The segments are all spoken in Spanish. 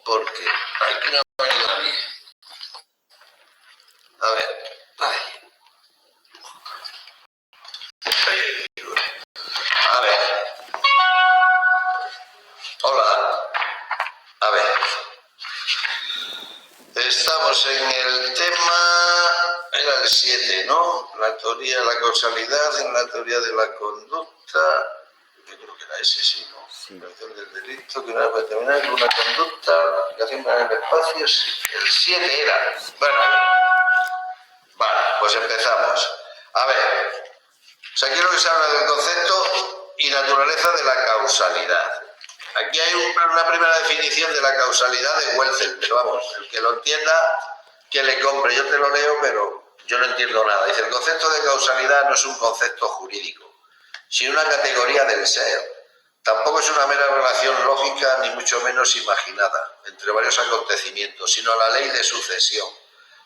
porque aquí no ha venido nadie. A ver, a ver, hola, a ver, estamos en el tema, era el 7, ¿no? La teoría de la causalidad en la teoría de la conducta. Yo creo que era ese, sí, ¿no? Sí. La acción del delito, que una puede terminar con una conducta, la aplicación en el espacio, sí. El 7 era. Bueno, vale, pues empezamos. A ver, o sea, quiero que se habla del concepto y naturaleza de la causalidad. Aquí hay una primera definición de la causalidad de Welzel, pero vamos, el que lo entienda, que le compre. Yo te lo leo, pero yo no entiendo nada. Dice, el concepto de causalidad no es un concepto jurídico, sino una categoría del ser. Tampoco es una mera relación lógica, ni mucho menos imaginada, entre varios acontecimientos, sino la ley de sucesión,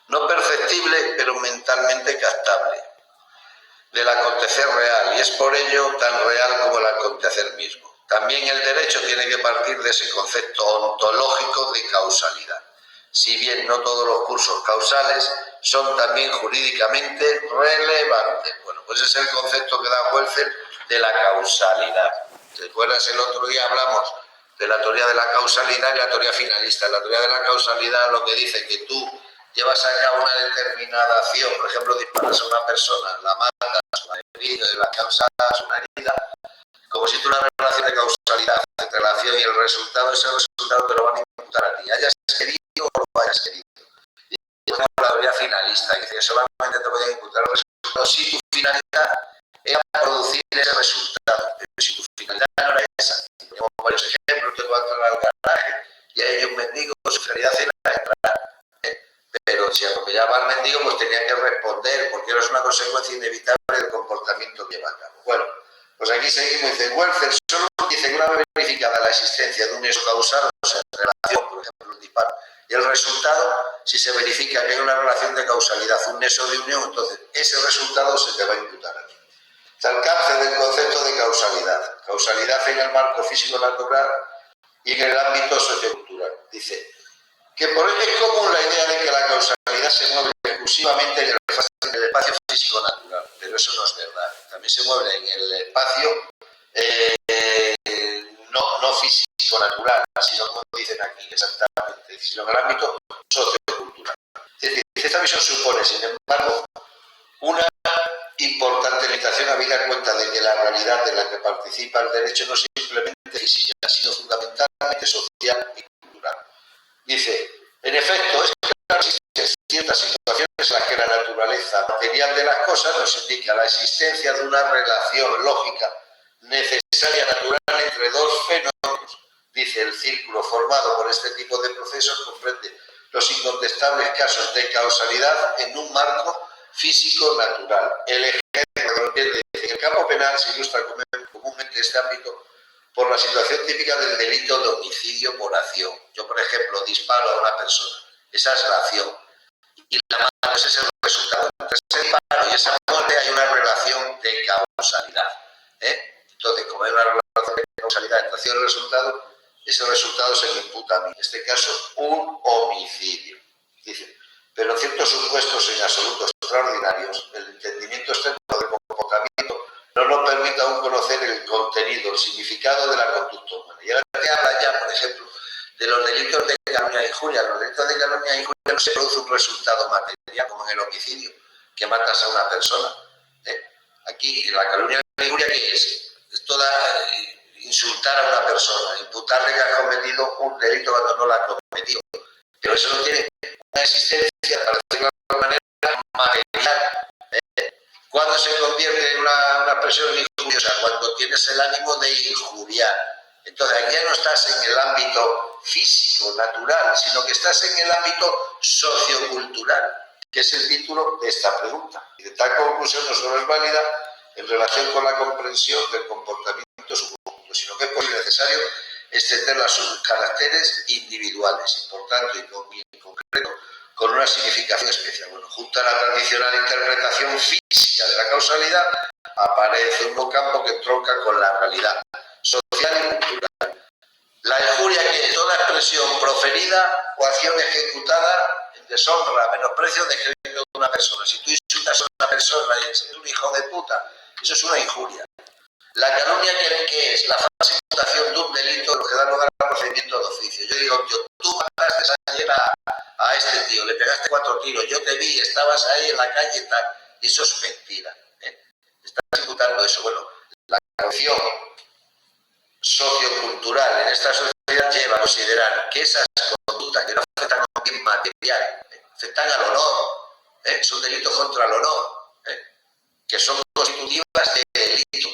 no perceptible, pero mentalmente captable, del acontecer real, y es por ello tan real como el acontecer mismo. También el derecho tiene que partir de ese concepto ontológico de causalidad, si bien no todos los cursos causales son también jurídicamente relevantes. Bueno, pues ese es el concepto que da Welzel de la causalidad. ¿Te acuerdas? El otro día hablamos de la teoría de la causalidad y la teoría finalista. La teoría de la causalidad lo que dice que tú llevas a cabo una determinada acción, por ejemplo, disparas a una persona, la matas, la heridas, la causas una herida, como si tuviera una relación de causalidad entre la acción y el resultado, ese resultado te lo van a imputar a ti, hayas querido o no hayas querido. Y es la teoría finalista, que dice que solamente te pueden imputar el resultado si tu finalidad era producir ese resultado, pero si tu finalidad no era esa. Tenemos varios ejemplos, te voy a entrar al garaje y hay un mendigo, su finalidad era entrar. Pero si atropellaba al mendigo, pues tenía que responder, porque era una consecuencia inevitable del comportamiento que lleva a cabo. Bueno, pues aquí seguimos, dice Welfer, solo dice que una vez verificada la existencia de un hecho causal, o sea, en relación, por ejemplo, el disparo, y el resultado, si se verifica que hay una relación de causalidad, un nexo de unión, entonces ese resultado se te va a imputar a ti. El alcance del concepto de causalidad. Causalidad en el marco físico-natural y en el ámbito sociocultural. Dice que por ello es común la idea de que la causalidad se mueve exclusivamente en el espacio físico-natural, pero eso no es verdad. También se mueve en el espacio no físico-natural, sino como dicen aquí exactamente, sino en el ámbito sociocultural. Es decir, esta visión supone, sin embargo, una importante limitación habida cuenta de que la realidad de la que participa el derecho no es simplemente física, sino fundamentalmente social y cultural. Dice, en efecto, es claro que existen ciertas situaciones en las que la naturaleza material de las cosas nos indica la existencia de una relación lógica necesaria natural entre dos fenómenos. Dice, el círculo formado por este tipo de procesos comprende los incontestables casos de causalidad en un marco físico-natural. El ejemplo en el campo penal se ilustra comúnmente este ámbito por la situación típica del delito de homicidio por acción. Yo, por ejemplo, disparo a una persona, esa es la acción, y la mato, ese es el resultado. Entre ese disparo y esa muerte hay una relación de causalidad. Entonces, como hay una relación de causalidad entre acción y resultado, ese resultado se me imputa a mí. En este caso, un homicidio. Dice, pero en ciertos supuestos en absoluto extraordinarios, el entendimiento externo del comportamiento no nos permite aún conocer el contenido, el significado de la conducta humana. Y ahora te habla ya, por ejemplo, de los delitos de calumnia e injuria. Los delitos de calumnia e injuria no se produce un resultado material, como en el homicidio, que matas a una persona. Aquí, la calumnia e injuria, ¿qué es? Es toda insultar a una persona, imputarle que ha cometido un delito cuando no lo ha cometido. Pero eso no tiene una existencia, para decirlo de alguna manera, material. ¿Cuándo se convierte en una expresión injuriosa? Cuando tienes el ánimo de injuriar. Entonces, aquí ya no estás en el ámbito físico, natural, sino que estás en el ámbito sociocultural, que es el título de esta pregunta. Y de tal conclusión no solo es válida en relación con la comprensión del comportamiento subjetivo, sino que es necesario extenderla a sus caracteres individuales, y por tanto, y en concreto, con una significación especial. Bueno, junto a la tradicional interpretación física de la causalidad, aparece un nuevo campo que tronca con la realidad social y cultural. La injuria, que es toda toda expresión proferida o acción ejecutada en deshonra, menosprecio, descrédito de una persona. Si tú insultas a una persona y es un hijo de puta, eso es una injuria. La calumnia, ¿qué es? La falsa imputación de un delito, lo que da lugar al procedimiento de oficio. Yo digo, tío, tú mataste ayer a este tío, le pegaste 4 tiros, yo te vi, estabas ahí en la calle y tal. Y eso es mentira. Estás imputando eso. Bueno, la corrupción sociocultural en esta sociedad lleva a considerar que esas conductas que no afectan a un bien material, afectan al honor, son delitos contra el honor, que son constitutivas de delito.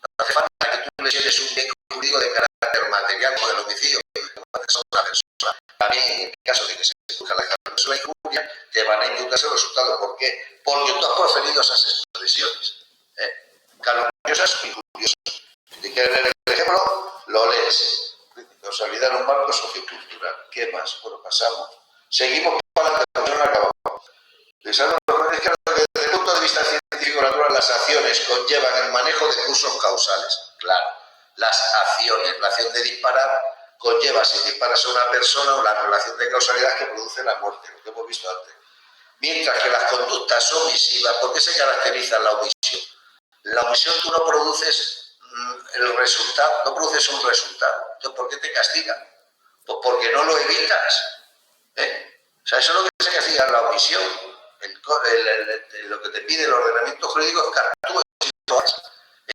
No hace falta que tú lesiones un bien jurídico de carácter material como el homicidio, que son una persona. También en el caso de que se busca la persona injuria, te van a imputar ese resultado. ¿Por qué? Porque tú has proferido esas expresiones calumniosas y injuriosas. Si te quieres leer el ejemplo, lo lees. Causalidad en un marco sociocultural. ¿Qué más? Bueno, pasamos. Seguimos para adelante, no acabamos. Pensando es que desde el punto de vista científico natural, las acciones conllevan el manejo de cursos causales. Claro, las acciones, la acción de disparar conlleva, si disparas a una persona, una relación de causalidad que produce la muerte, lo que hemos visto antes. Mientras que las conductas omisivas, ¿por qué se caracteriza la omisión? La omisión tú no produces el resultado, no produces un resultado. Entonces, ¿por qué te castigan? Pues porque no lo evitas. O sea, eso es lo que se castiga en la omisión. Lo que te pide el ordenamiento jurídico es que actúes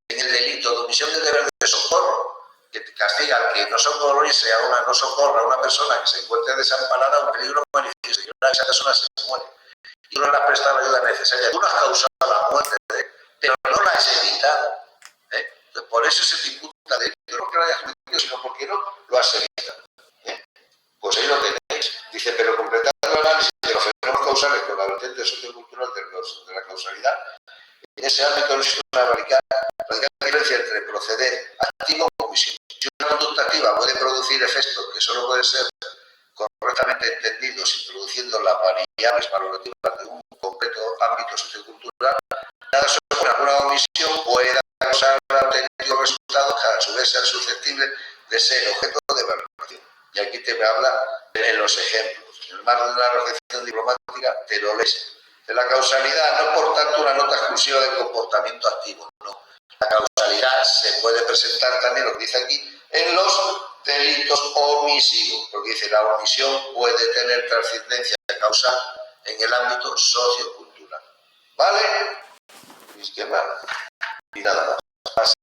en el delito de omisión del deber de socorro, que te castiga al que no socorra a una persona que se encuentre desamparada o en peligro manifiesto y esa persona se muere. Y tú no le has prestado la ayuda necesaria. Tú no has causado la muerte, pero no la has evitado. Entonces, por eso se te imputa delito, no porque lo hayas cometido, sino porque no lo has evitado. Pues ahí lo tenéis. Dice, pero completando el análisis de los fenómenos causales con la vertiente sociocultural de la causalidad, en ese ámbito no existe una radical diferencia entre proceder activo o omisión. Si una conducta activa puede producir efectos que solo pueden ser correctamente entendidos introduciendo las variables valorativas de un concreto ámbito sociocultural, nada sobre alguna omisión pueda causar auténticos resultados que a su vez sean susceptibles de ser objeto de valoración. Y aquí te habla en los ejemplos. En el marco de una recepción diplomática te lo lees. De la causalidad no es por tanto una nota exclusiva del comportamiento activo, no. La causalidad se puede presentar también, lo que dice aquí, en los delitos omisivos, porque dice la omisión puede tener trascendencia causal en el ámbito sociocultural. ¿Vale? Izquierda. Y nada más.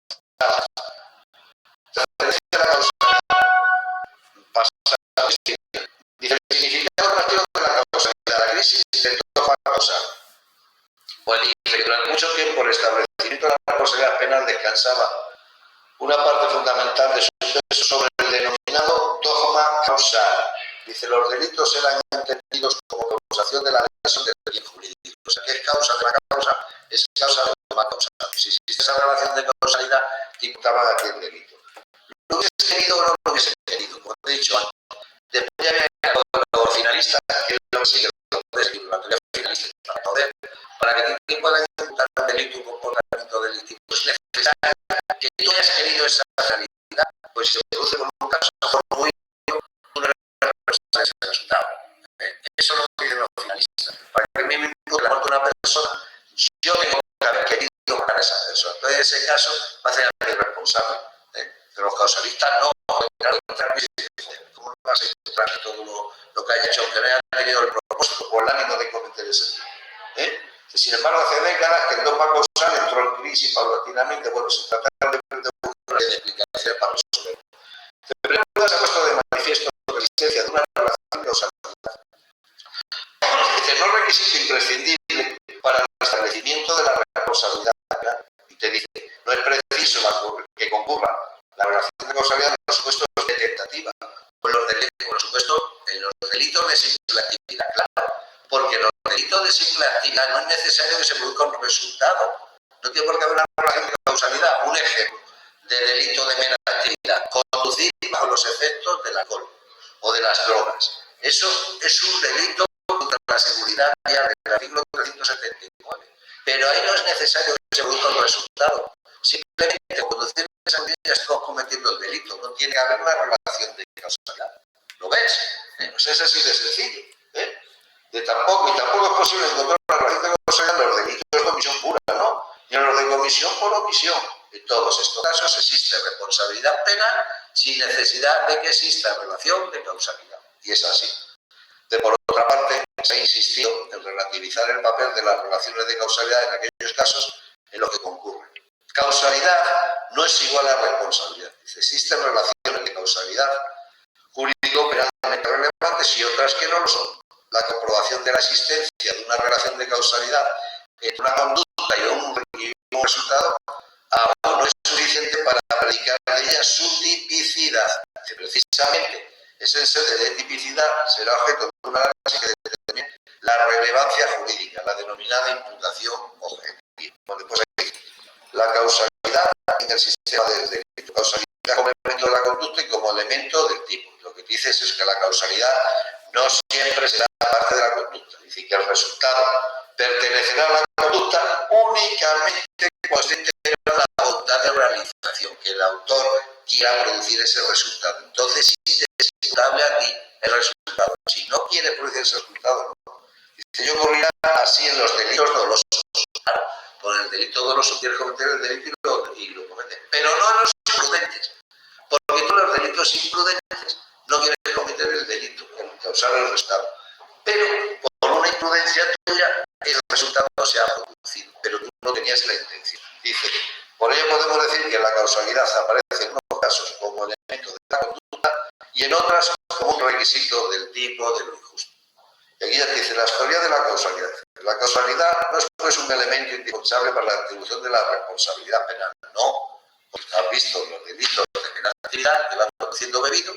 Dice el significado práctico de la causalidad. La crisis intentó causar. Pues dice que durante mucho tiempo el establecimiento de la causalidad penal descansaba una parte fundamental de su peso sobre el denominado dogma causal. Dice, los delitos eran entendidos como causación de la lesión del bien jurídico. O sea, ¿qué es causa de la causa? Es causa de la causal. Si existe esa relación de causalidad, te imputaban aquí el delito. ¿Lo hubiese querido o no lo hubiese querido? Como te he dicho antes. Después ya viene los finalistas, que es lo que sigue la teoría finalista, para que te puedan imputar un delito, un comportamiento delictivo. Es necesario que tú hayas querido esa realidad, pues se produce con un caso muy una persona ese resultado. Eso es lo que dicen los finalistas. Para que a mí me impute la muerte de una persona, yo tengo que haber querido matar a esa persona. Entonces, en ese caso, va a ser a mí responsable. Pero los causalistas no. ¿Cómo no vas a encontrar todo lo que haya hecho, aunque no haya tenido el propósito o el ánimo de cometer ese delito? Sin embargo, hace décadas que el dogma causal entró en crisis paulatinamente. Bueno, se trata de una de explicaciones para resolverlo. En primer lugar, se ha puesto de manifiesto la existencia de una relación causalidad. Dice, no es requisito imprescindible para el establecimiento de la causalidad. Y te dice, no es preciso que concurra la relación de causalidad en los supuestos de tentativa. Por supuesto, en los delitos de simple actividad, claro. Porque en los delitos de simple actividad no es necesario que se produzca un resultado. No tiene por qué haber una relación de causalidad. Un ejemplo de delito de mera actividad. Conducir bajo los efectos del alcohol o de las drogas. Eso es un delito contra la seguridad vial del artículo 379. Pero ahí no es necesario que se produzca un resultado. Simplemente conducir esa medida estamos cometiendo el delito. No tiene que haber una relación de causalidad. es. Pues es así de sencillo. Tampoco es posible encontrar una relación de causalidad en los delitos de comisión pura, ¿no? Ni en los de comisión por omisión. En todos estos casos existe responsabilidad penal sin necesidad de que exista relación de causalidad. Y es así. Por otra parte, se ha insistido en relativizar el papel de las relaciones de causalidad en aquellos casos en los que concurren. Causalidad no es igual a responsabilidad. Existen relaciones de causalidad jurídico-penalmente relevantes y otras que no lo son. La comprobación de la existencia de una relación de causalidad entre una conducta y un resultado aún no es suficiente para predicar de ella su tipicidad. Precisamente, ese sede de tipicidad será objeto de una análisis que determine la relevancia jurídica, la denominada imputación objetiva. Después hay la causalidad en el sistema del delito. Causalidad como elemento de la conducta y como elemento del tipo. Lo que dices es que la causalidad no siempre será parte de la conducta. Es decir, que el resultado pertenecerá a la conducta únicamente cuando esté integrada la voluntad de realización, que el autor quiera producir ese resultado. Entonces, sí es imputable aquí el resultado. Si no quiere producir ese resultado, no. Dice, yo ocurrirá así en los delitos dolosos. Claro, con el delito doloso quieres cometer el delito y lo cometes. Pero no en los imprudentes. Porque tú en los delitos imprudentes no quieres cometer el delito, causar el resultado. Pero por una imprudencia tuya, el resultado se ha producido, pero tú no tenías la intención. Dice, por ello podemos decir que la causalidad aparece en unos casos como elemento de la conducta y en otras como un requisito del tipo de lo injusto. Y aquí ya dice, la teoría de la causalidad. La causalidad no es pues un elemento indispensable para la atribución de la responsabilidad penal, no. Porque has visto los delitos de penal actividad que van conduciendo bebido.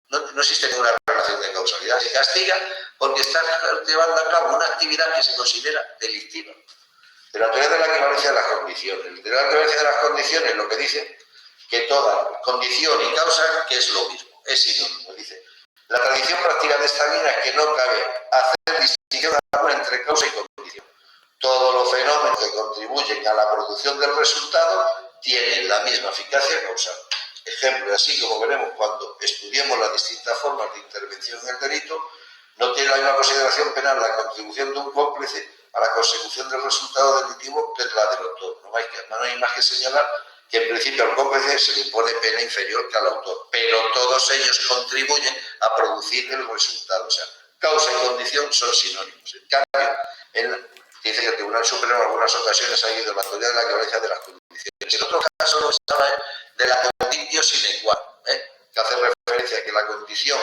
No existe ninguna relación de causalidad. Se castiga porque estás llevando a cabo una actividad que se considera delictiva. De la teoría de la equivalencia de las condiciones. De la equivalencia de las condiciones lo que dice que toda condición y causa que es lo mismo, es sinónimo. Dice, la tradición práctica de esta línea es que no cabe hacer distinción alguna entre causa y condición. Todos los fenómenos que contribuyen a la producción del resultado tienen la misma eficacia causal. Ejemplo, así como veremos cuando estudiemos las distintas formas de intervención en el delito, no tiene la misma consideración penal la contribución de un cómplice a la consecución del resultado delictivo que la del autor. No hay más que señalar que en principio al cómplice se le impone pena inferior que al autor, pero todos ellos contribuyen a producir el resultado. O sea, causa y condición son sinónimos. En cambio, dice que el Tribunal Supremo en algunas ocasiones ha ido en la teoría de la equivalencia de las condiciones. En otro caso lo que se habla de la conditio sine qua non, que hace referencia a que la condición,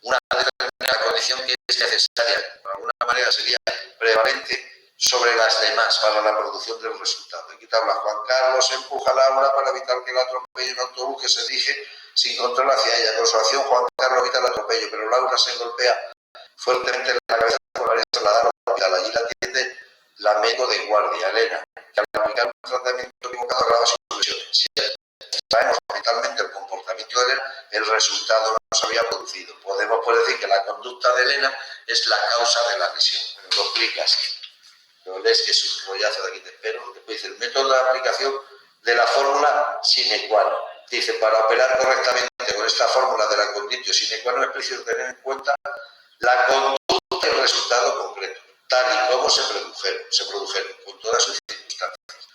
una determinada condición que es necesaria, de alguna manera sería prevalente sobre las demás para la producción del resultado. Aquí te habla, Juan Carlos empuja a Laura para evitar que la atropelle un autobús que se dirige sin control hacia ella. Con su acción, Juan Carlos evita el atropello, pero Laura se golpea fuertemente en la cabeza con la trasladada al hospital. Allí la atiende la médico de guardia, Elena, que al aplicar un tratamiento equivocado agrava sus lesiones. Si extraemos mentalmente el comportamiento de Elena, el resultado no se había producido. Podemos pues decir que la conducta de Elena es la causa de la lesión. Pero lo explica así. Lo lees que es un rollazo de aquí te espero. Después dice el método de aplicación de la fórmula sine qua non. Dice, para operar correctamente con esta fórmula de la conditio sine qua non es preciso tener en cuenta la conducta y el resultado concreto, tal y como se produjeron con todas sus circunstancias.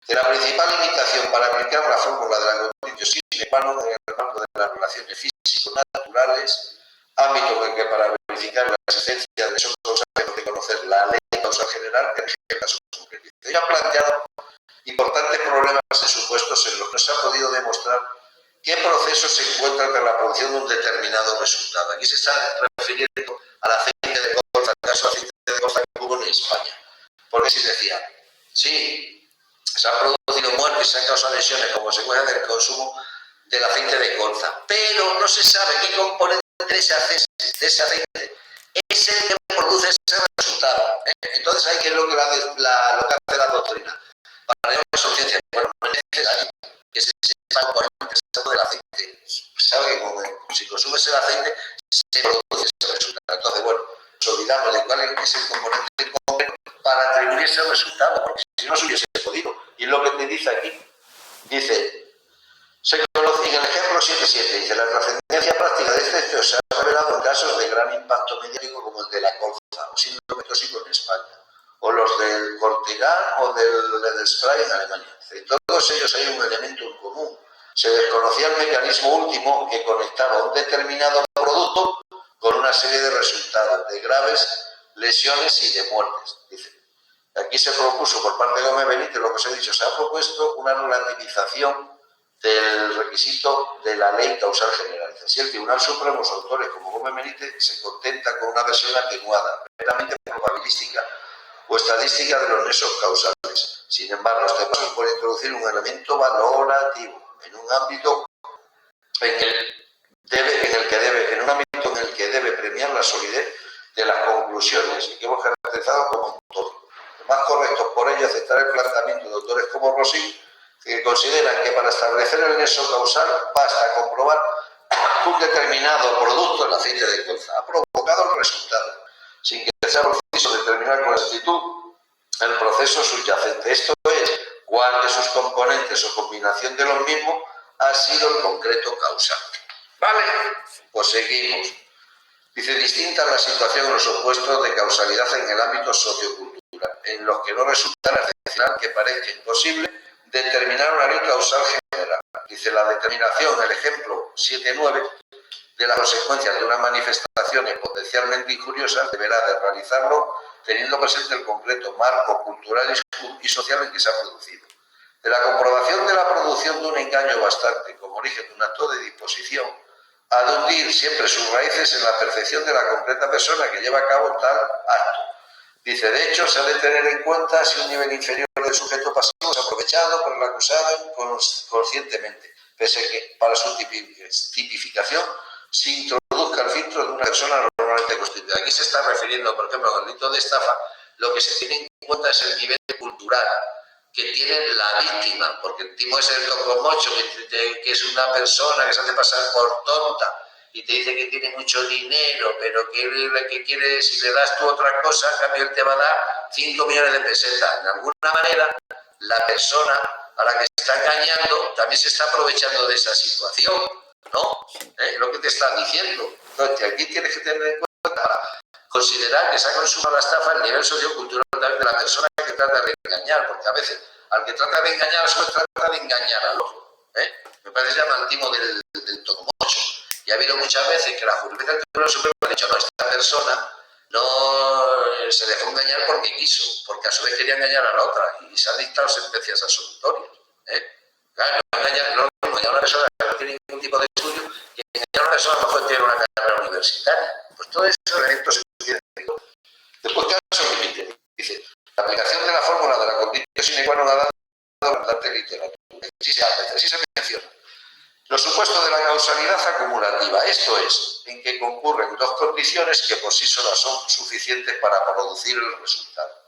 De la principal limitación para aplicar la fórmula de la conditio sine qua non en el marco de las relaciones físico-naturales, ámbito en que para verificar la existencia de esos causales tenemos que conocer la ley causal general que rige el caso concreto. Ella ha planteado importantes problemas en supuestos en los que no se ha podido demostrar qué procesos se encuentran tras la producción de un determinado resultado. Aquí se está refiriendo al aceite de colza, el caso de aceite de colza que hubo en España. Porque si decía, sí, se han producido muertes, se han causado lesiones como consecuencia del consumo del aceite de colza, pero no se sabe qué componente de ese aceite es el que produce ese resultado. Entonces hay que ver lo que hace la doctrina. Para ello la conciencia, bueno, no es necesario que se sepa el componente exacto del aceite. Se sabe que si consumes el aceite se produce ese resultado. Entonces, bueno, nos olvidamos de cuál es el componente concreto para atribuir ese resultado, porque si no se hubiese podido. Y lo que te dice aquí, dice, se conoce en el ejemplo 7.7, dice, la trascendencia práctica de este hecho se ha revelado en impacto mediático como el de la colza o síndrome tóxico en España, o los del Cortigan o del spray en Alemania. En todos ellos hay un elemento en común. Se desconocía el mecanismo último que conectaba un determinado producto con una serie de resultados, de graves lesiones y de muertes. Dice. Aquí se propuso por parte de Gómez Benítez, lo que os he dicho, se ha propuesto una relativización del requisito de la ley causal general. Si el Tribunal Supremo, los autores como Gómez Benítez, se contenta con una versión atenuada, meramente probabilística o estadística de los nexos causales. Sin embargo, este paso puede introducir un elemento valorativo en un ámbito en el que debe premiar la solidez de las conclusiones y que hemos caracterizado como entorno. Lo más correcto por ello aceptar el planteamiento de autores como Rossi, que consideran que para establecer el nexo causal basta comprobar que un determinado producto, el aceite de colza, ha provocado el resultado, sin que sea preciso determinar con exactitud el proceso subyacente. Esto es, cuál de sus componentes o combinación de los mismos ha sido el concreto causante. ¿Vale? Pues seguimos. Dice, distinta la situación en los opuestos de causalidad en el ámbito sociocultural, en los que no resulta excepcional que parezca imposible determinar una ley causal general. Dice, la determinación, el ejemplo 7.9, de las consecuencias de unas manifestaciones potencialmente injuriosas deberá de realizarlo teniendo presente el concreto marco cultural y social en que se ha producido. De la comprobación de la producción de un engaño bastante como origen de un acto de disposición, ha de hundir siempre sus raíces en la percepción de la concreta persona que lleva a cabo tal acto. Dice, de hecho, se ha de tener en cuenta si un nivel inferior de sujeto pasivo es aprovechado por el acusado conscientemente, pese a que para su tipificación se introduzca el filtro de una persona normalmente constituida. Aquí se está refiriendo, por ejemplo, al delito de estafa, lo que se tiene en cuenta es el nivel cultural que tiene la víctima, porque el timo es el tocomocho, que es una persona que se hace pasar por tonta y te dice que tiene mucho dinero, pero que quiere, si le das tú otra cosa, a cambio él te va a dar 5 millones de pesetas. De alguna manera, la persona a la que se está engañando también se está aprovechando de esa situación, ¿no? Lo que te están diciendo. Entonces, aquí tienes que tener en cuenta para considerar que se ha consumado la estafa el nivel sociocultural también de la persona que trata de engañar, porque a veces al que trata de engañar a su vez trata de engañar al otro. Me parece ya el timo del tocomocho. Y ha habido muchas veces que la jurisprudencia del Tribunal Supremo ha dicho, no, esta persona no se dejó engañar porque quiso, porque a su vez quería engañar a la otra y se han dictado sentencias absolutorias. Claro, no engañar a una persona que no tiene ningún tipo de estudio y engañar a una persona que a lo mejor tiene una carrera universitaria. Pues todos esos elementos se tienen. Después, caso límite. Dice, la aplicación de la fórmula de la condición sine qua non ha dado abundante literatura. Sí se habla, sí se menciona. Los supuestos de la causalidad acumulativa, esto es, en que concurren dos condiciones que por sí solas son suficientes para producir el resultado.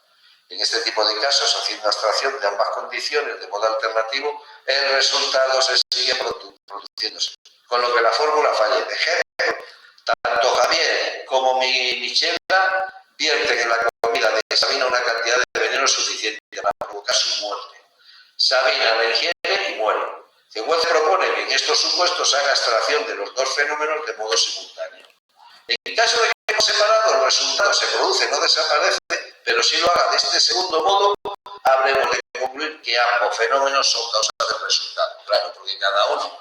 En este tipo de casos, haciendo abstracción de ambas condiciones de modo alternativo, el resultado se sigue produciéndose, con lo que la fórmula falla. De ejemplo, tanto Javier como Michela vierten en la comida de Sabina una cantidad de veneno suficiente para provocar su muerte. Sabina la ingiere y muere. El juez propone que en estos supuestos se haga abstracción de los dos fenómenos de modo simultáneo. En caso de que por separado el resultado se produce, no desaparece, pero si lo haga de este segundo modo, habremos de concluir que ambos fenómenos son causas del resultado. Claro, porque cada uno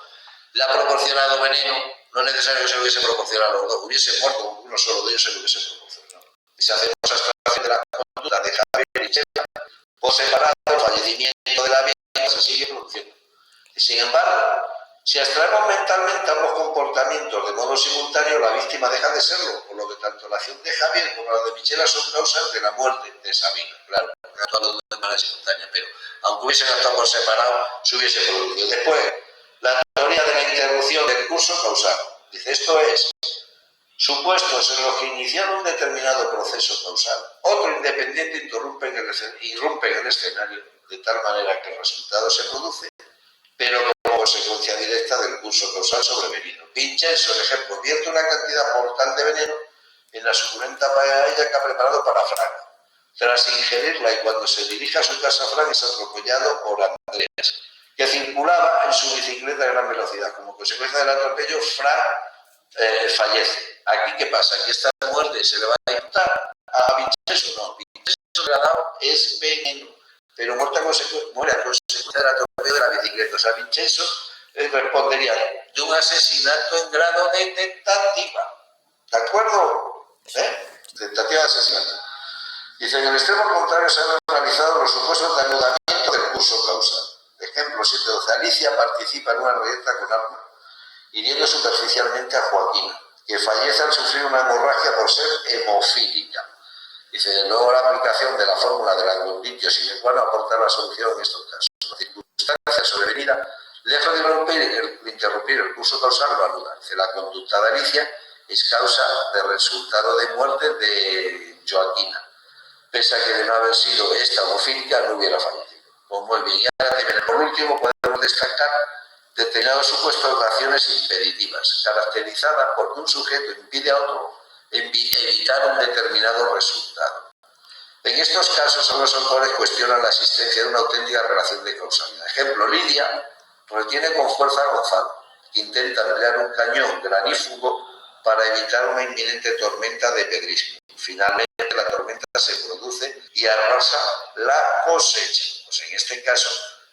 le ha proporcionado veneno, no es necesario que se lo hubiese proporcionado a los dos, hubiese muerto uno solo de ellos se lo hubiese proporcionado. Y si hacemos abstracción de la conducta de Javier y Michela, por separado el fallecimiento de la víctima se sigue produciendo. Y sin embargo, si abstraemos mentalmente ambos comportamientos de modo simultáneo, la víctima deja de serlo, por lo que tanto la acción de Javier como la de Michela son causas de la muerte de Sabina. Claro, han actuado de manera simultánea, pero aunque hubiesen actuado por separado, se hubiese producido. Después, la teoría de la interrupción del curso causal. Dice, esto es, supuestos en los que iniciaron un determinado proceso causal, otro independiente irrumpe en el escenario de tal manera que el resultado se produce, pero como consecuencia directa del curso causal sobrevenido. Vincenzo, por ejemplo, vierte una cantidad mortal de veneno en la suculenta paella que ha preparado para Frank. Tras ingerirla y cuando se dirige a su casa, Frank es atropellado por Andreas, que circulaba en su bicicleta a gran velocidad. Como consecuencia del atropello, Frank fallece. Aquí, ¿qué pasa? Que esta muerte se le va a imputar a Vincenzo, no. Vincenzo le ha dado es veneno, pero muere a consecuencia del atropello de la bicicleta. O sea, Vincenzo respondería de un asesinato en grado de tentativa. ¿De acuerdo? Tentativa de asesinato. Dice, en el extremo contrario se han analizado los supuestos de anudamiento del curso causal. Ejemplo 7.12. Alicia participa en una reyerta con arma, hiriendo superficialmente a Joaquina, que fallece al sufrir una hemorragia por ser hemofílica. Dice, de nuevo la aplicación de la fórmula de la conditio sine qua non aporta la solución en estos casos. La circunstancia sobrevenida, lejos de interrumpir el curso causal, lo anuda. Dice, la conducta de Alicia es causa de resultado de muerte de Joaquina, pese a que de no haber sido esta hemofílica no hubiera fallecido. Pues muy bien, y ahora también, por último, podemos destacar determinados supuestos de acciones impeditivas, caracterizadas porque un sujeto impide a otro evitar un determinado resultado. En estos casos, los autores cuestionan la existencia de una auténtica relación de causalidad. Ejemplo, Lidia retiene con fuerza a Gonzalo, que intenta emplear un cañón granífugo para evitar una inminente tormenta de pedrisco. Finalmente, la tormenta se produce y arrasa la cosecha. Pues en este caso,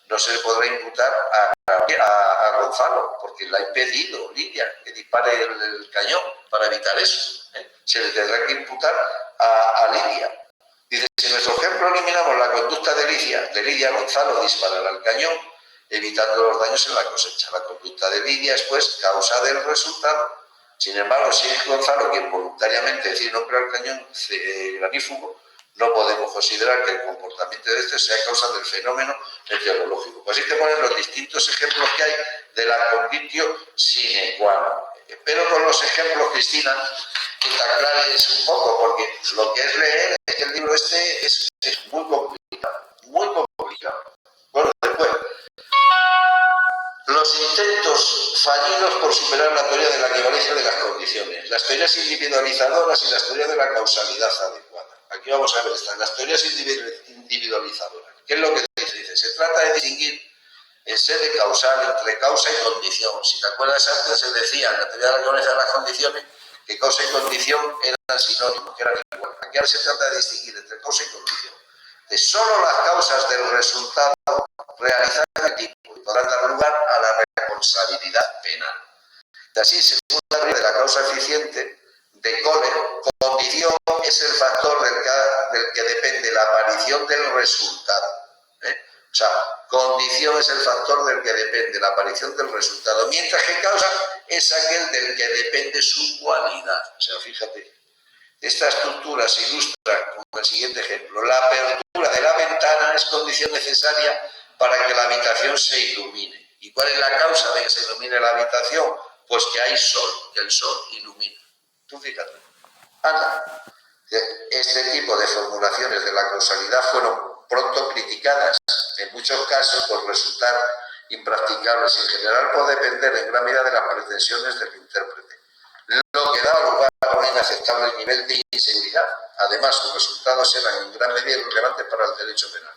no se le podrá imputar a Gonzalo, porque la ha impedido Lidia que dispare el cañón para evitar eso. Se le tendrá que imputar a Lidia. Dice, si en nuestro ejemplo eliminamos la conducta de Lidia, Gonzalo disparará el cañón, evitando los daños en la cosecha. La conducta de Lidia es, pues, causa del resultado. Sin embargo, si es Gonzalo quien voluntariamente decide no emplear el cañón granífugo, no podemos considerar que el comportamiento de este sea causa del fenómeno meteorológico. Pues así te ponen los distintos ejemplos que hay de la conditio sine qua non. Espero con los ejemplos, Cristina, que te aclares un poco, porque lo que es leer el libro este es muy complicado, muy complicado. Bueno, después, los intentos fallidos por superar la teoría de la equivalencia de las condiciones, las teorías individualizadoras y las teorías de la causalidad adecuada. Aquí vamos a ver las teorías individualizadoras. ¿Qué es lo que dice? Dice, se trata de distinguir en sede causal entre causa y condición. Si te acuerdas, antes se decía en la teoría de la equivalencia de las condiciones que causa y condición eran sinónimos, que eran igual. Aquí ahora se trata de distinguir entre causa y condición. De solo las causas del resultado realizan el tipo y podrán dar lugar a la responsabilidad penal. De así, según la teoría de la causa eficiente de Kohler, condición es el factor del que depende la aparición del resultado. O sea, condición es el factor del que depende la aparición del resultado, mientras que causa es aquel del que depende su cualidad. O sea, fíjate, esta estructura se ilustra con el siguiente ejemplo. La apertura de la ventana es condición necesaria para que la habitación se ilumine. ¿Y cuál es la causa de que se ilumine la habitación? Pues que hay sol, que el sol ilumina. Tú fíjate. Anda. Este tipo de formulaciones de la causalidad fueron pronto criticadas, en muchos casos por resultar impracticables y en general por depender en gran medida de las pretensiones del intérprete, lo que da lugar a un inaceptable nivel de inseguridad. Además, sus resultados eran en gran medida irrelevantes para el derecho penal.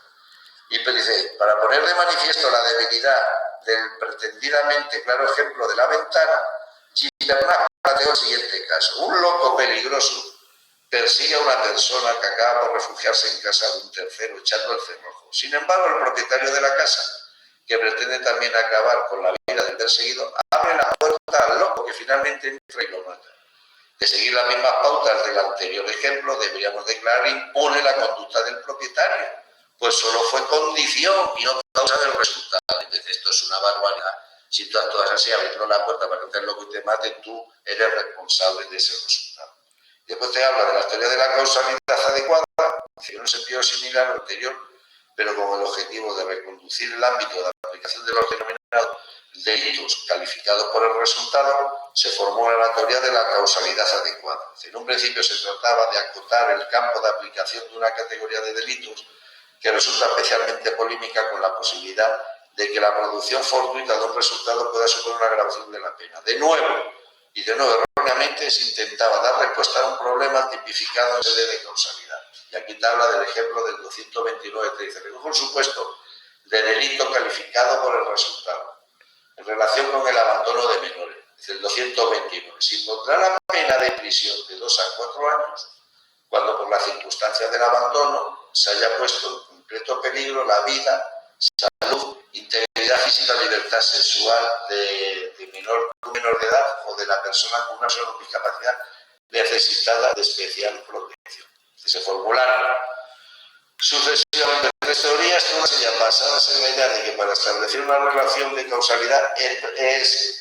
Y dice, para poner de manifiesto la debilidad del pretendidamente claro ejemplo de la ventana, Givernac planteó el siguiente caso. Un loco peligroso persigue a una persona que acaba por refugiarse en casa de un tercero echando el cerrojo. Sin embargo, el propietario de la casa, que pretende también acabar con la vida del perseguido, abre la puerta al loco que finalmente entra y lo mata. De seguir las mismas pautas del anterior ejemplo, deberíamos declarar impune la conducta del propietario, pues solo fue condición y no causa del resultado. Entonces, esto es una barbaridad. Si tú actúas así, abriendo la puerta para que te loco y te mate, tú eres responsable de ese resultado. Después te habla de la teoría de la causalidad adecuada, en un sentido similar al anterior, pero con el objetivo de reconducir el ámbito de aplicación de los denominados delitos calificados por el resultado, se formula la teoría de la causalidad adecuada. En un principio se trataba de acotar el campo de aplicación de una categoría de delitos que resulta especialmente polémica con la posibilidad de que la producción fortuita de un resultado pueda suponer una agravación de la pena. De nuevo, erróneamente se intentaba dar respuesta a un problema tipificado en sede de causalidad. Y aquí te habla del ejemplo del 229, te dice, recoge un supuesto de delito calificado por el resultado, en relación con el abandono de menores. Dice el 229. Se impondrá la pena de prisión de 2 a 4 años cuando por las circunstancias del abandono se haya puesto en completo peligro la vida, salud, integridad física, libertad sexual de menor de edad o de la persona con una sola discapacidad necesitada de especial protección. Se formularon sucesivamente 3 teorías, todas ellas basadas en la idea de que para establecer una relación de causalidad es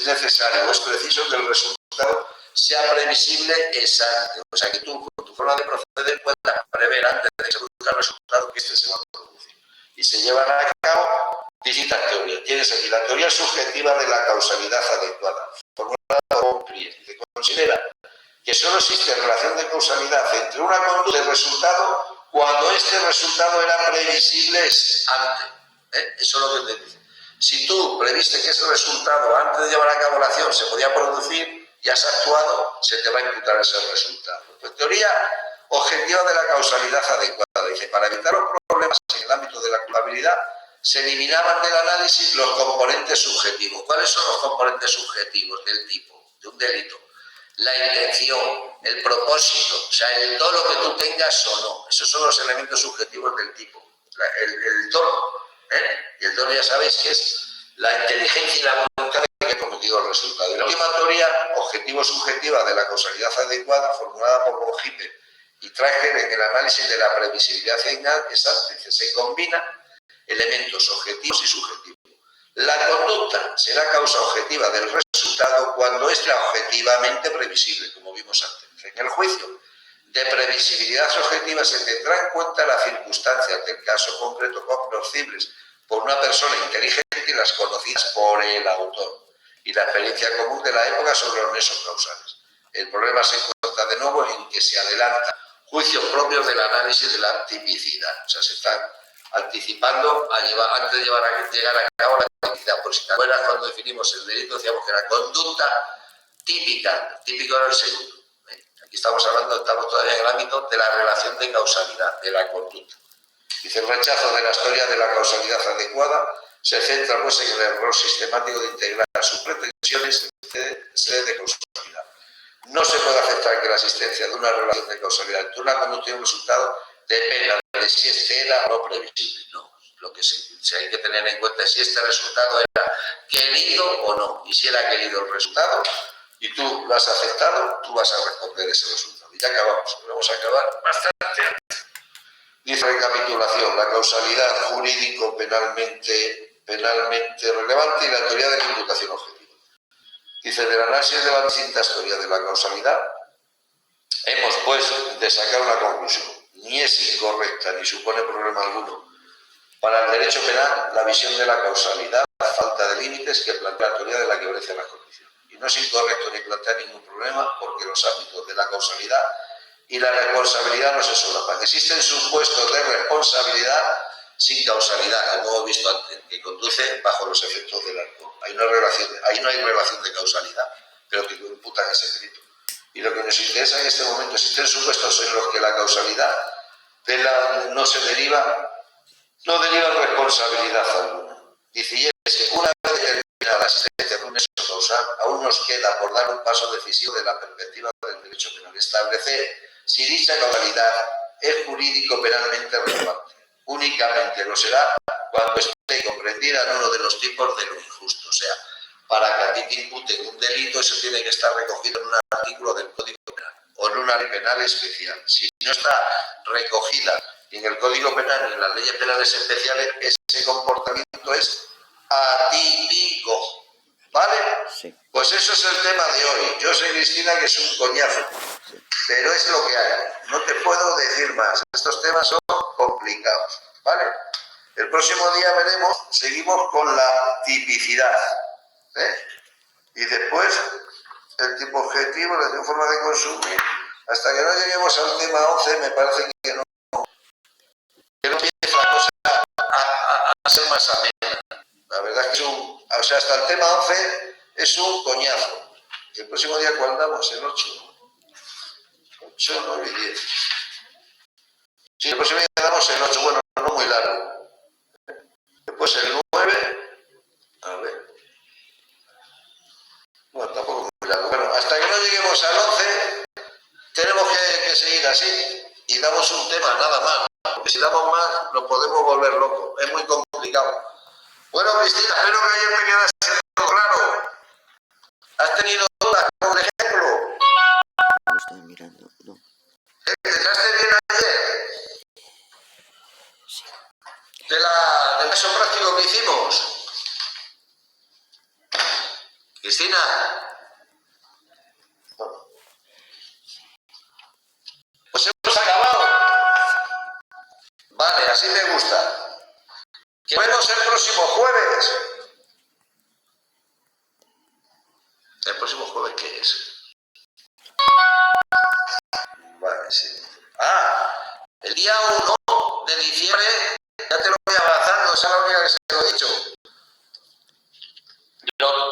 necesario o es preciso que el resultado sea previsible exacto. O sea, que tú, con tu forma de proceder, puedas prever antes de que se produzca el resultado que se va a producir. Y se llevan a cabo distintas teorías. Tienes aquí la teoría subjetiva de la causalidad adecuada, formulada por Priest, que considera que solo existe relación de causalidad entre una conducta y el resultado cuando este resultado era previsible antes. Eso es lo que te dice. Si tú previste que ese resultado antes de llevar a cabo la acción se podía producir y has actuado, se te va a imputar ese resultado. Pues teoría objetiva de la causalidad adecuada. Dice, para evitar los problemas en el ámbito de la culpabilidad, se eliminaban del análisis los componentes subjetivos. ¿Cuáles son los componentes subjetivos del tipo, de un delito? La intención, el propósito, o sea, el dolo que tú tengas o no. Esos son los elementos subjetivos del tipo. El dolo. Y el dolo ya sabéis que es la inteligencia y la voluntad de que he cometido el resultado. Y la última teoría, objetivo-subjetiva de la causalidad adecuada, formulada por von Hippel y Trager en el análisis de la previsibilidad exacta, que se combinan elementos objetivos y subjetivos. La conducta será causa objetiva del resultado cuando es objetivamente previsible, como vimos antes. En el juicio de previsibilidad objetiva se tendrá en cuenta las circunstancias del caso concreto conocibles por una persona inteligente y las conocidas por el autor, y la experiencia común de la época sobre los nexos causales. El problema se encuentra de nuevo en que se adelantan juicios propios del análisis de la tipicidad. O sea, se están anticipando antes de llegar a cabo la tipicidad. Por si te acuerdas, cuando definimos el delito decíamos que era conducta típica, típico era el segundo. Aquí estamos todavía en el ámbito de la relación de causalidad, de la conducta. Dice, el rechazo de la teoría de la causalidad adecuada se centra pues en el error sistemático de integrar sus pretensiones en sede de causalidad. No se puede aceptar que la existencia de una relación de causalidad entre una conducta y un resultado dependa de si este era o no previsible. No, lo que se hay que tener en cuenta es si este resultado era querido o no. Y si era querido el resultado y tú lo has aceptado, tú vas a responder ese resultado. Y ya acabamos, vamos a acabar bastante antes. Dice recapitulación, la causalidad jurídico-penalmente relevante y la teoría de la imputación objetiva. Dice, del análisis de las distintas teorías de la causalidad, hemos pues de sacar una conclusión. Ni es incorrecta ni supone problema alguno para el derecho penal la visión de la causalidad, la falta de límites que plantea la teoría de la equivalencia de las condiciones. Y no es incorrecto ni plantea ningún problema porque los ámbitos de la causalidad y la responsabilidad no se solapan. Existen supuestos de responsabilidad sin causalidad, como hemos visto antes, que conduce bajo los efectos del alcohol. Ahí no hay relación de causalidad, pero que imputan ese delito. Y lo que nos interesa en este momento, existen supuestos en los que la causalidad no deriva responsabilidad alguna. Dice, y es que una vez determinada la existencia de un nexo causal, aún nos queda por dar un paso decisivo de la perspectiva del derecho penal. Establecer si dicha causalidad es jurídico-penalmente relevante. Únicamente lo será cuando esté comprendida en uno de los tipos de lo injusto. O sea, para que a ti te imputen un delito, eso tiene que estar recogido en un artículo del Código Penal o en una ley penal especial. Si no está recogida ni en el Código Penal ni en las leyes penales especiales, ese comportamiento es atípico. ¿Vale? Sí. Pues eso es el tema de hoy. Yo sé, Cristina, que es un coñazo, pero es lo que hay. No te puedo decir más. Estos temas son complicados. ¿Vale? El próximo día seguimos con la tipicidad. Y después el tipo objetivo, la forma de consumir. Hasta que no lleguemos al tema 11, me parece que no empieza la cosa a ser más amena. La verdad es que hasta el tema 11 es un coñazo. El próximo día, ¿cuál damos? El 8. 8, 9 y 10. Sí, el próximo día damos el 8, bueno, no muy largo. Después el 9, a ver. Bueno, tampoco muy largo. Bueno, hasta que no lleguemos al 11, tenemos que seguir así y damos un tema, nada más. Porque si damos más, nos podemos volver locos. Es muy complicado. Bueno, Cristina, espero que ayer te quedase todo claro. ¿Has tenido dudas con el ejemplo? Lo estoy mirando, no. ¿Pensaste bien ayer? Sí. Del caso práctico que hicimos. Cristina. Pues hemos acabado. Vale, así me gusta. Que nos vemos el próximo jueves. ¿El próximo jueves qué es? Vale, sí. El día 1 de diciembre, ya te lo voy avanzando, esa es la única que se lo he dicho.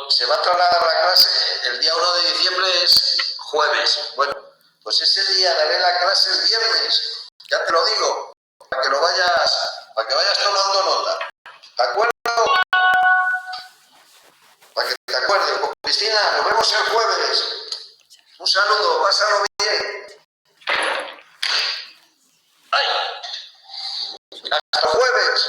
Se va a trasladar la clase, el día 1 de diciembre es jueves. Bueno, pues ese día daré la clase el viernes, ya te lo digo, para que vayas tomando nota. ¿De acuerdo? Para que te acuerdes. Pues, Cristina, nos vemos el jueves. Un saludo, pásalo bien. ¡Ay! Hasta el jueves.